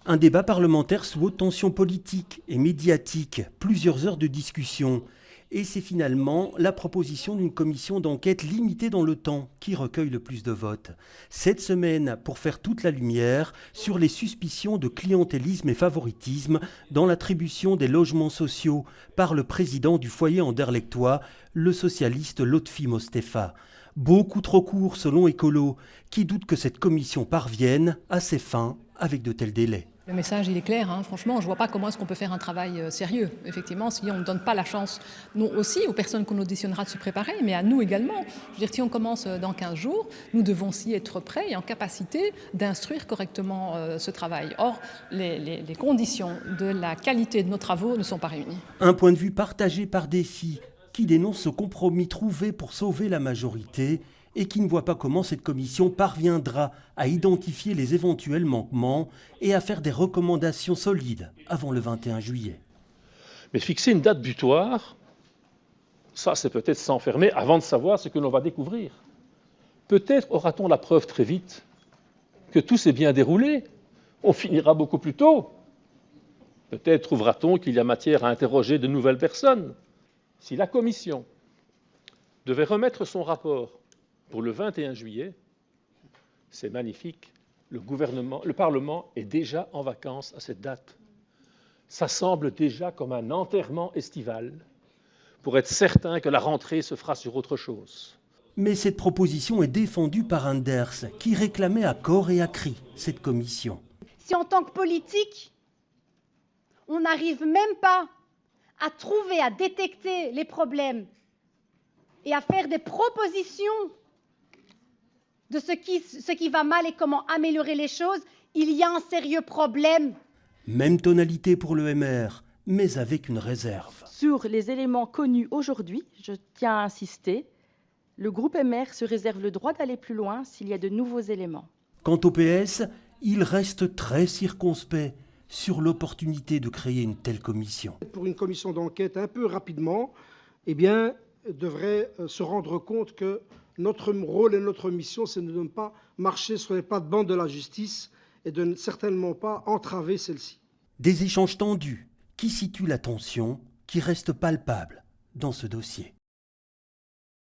Un débat parlementaire sous haute tension politique et médiatique, plusieurs heures de discussion. Et c'est finalement la proposition d'une commission d'enquête limitée dans le temps qui recueille le plus de votes. Cette semaine, pour faire toute la lumière sur les suspicions de clientélisme et favoritisme dans l'attribution des logements sociaux par le président du foyer anderlechtois, le socialiste Lotfi Mostefa. Beaucoup trop court selon Écolo, qui doute que cette commission parvienne à ses fins avec de tels délais. Le message, il est clair, franchement, je ne vois pas comment est-ce qu'on peut faire un travail sérieux. Effectivement, si on ne donne pas la chance, nous aussi, aux personnes qu'on auditionnera de se préparer, mais à nous également. Je veux dire, si on commence dans 15 jours, nous devons aussi être prêts et en capacité d'instruire correctement ce travail. Or, les conditions de la qualité de nos travaux ne sont pas réunies. Un point de vue partagé par Défi, qui dénonce ce compromis trouvé pour sauver la majorité et qui ne voit pas comment cette commission parviendra à identifier les éventuels manquements et à faire des recommandations solides avant le 21 juillet. Mais fixer une date butoir, ça c'est peut-être s'enfermer avant de savoir ce que l'on va découvrir. Peut-être aura-t-on la preuve très vite que tout s'est bien déroulé. On finira beaucoup plus tôt. Peut-être trouvera-t-on qu'il y a matière à interroger de nouvelles personnes. Si la commission devait remettre son rapport pour le 21 juillet, c'est magnifique. Le Parlement est déjà en vacances à cette date. Ça semble déjà comme un enterrement estival pour être certain que la rentrée se fera sur autre chose. Mais cette proposition est défendue par Anders, qui réclamait à corps et à cri cette commission. Si en tant que politique, on n'arrive même pas à trouver, à détecter les problèmes et à faire des propositions de ce qui va mal et comment améliorer les choses, il y a un sérieux problème. Même tonalité pour le MR, mais avec une réserve. Sur les éléments connus aujourd'hui, je tiens à insister, le groupe MR se réserve le droit d'aller plus loin s'il y a de nouveaux éléments. Quant au PS, il reste très circonspect sur l'opportunité de créer une telle commission. Pour une commission d'enquête un peu rapidement, devrait se rendre compte que notre rôle et notre mission, c'est de ne pas marcher sur les plates-bandes de la justice et de ne certainement pas entraver celle-ci. Des échanges tendus qui situent la tension qui reste palpable dans ce dossier.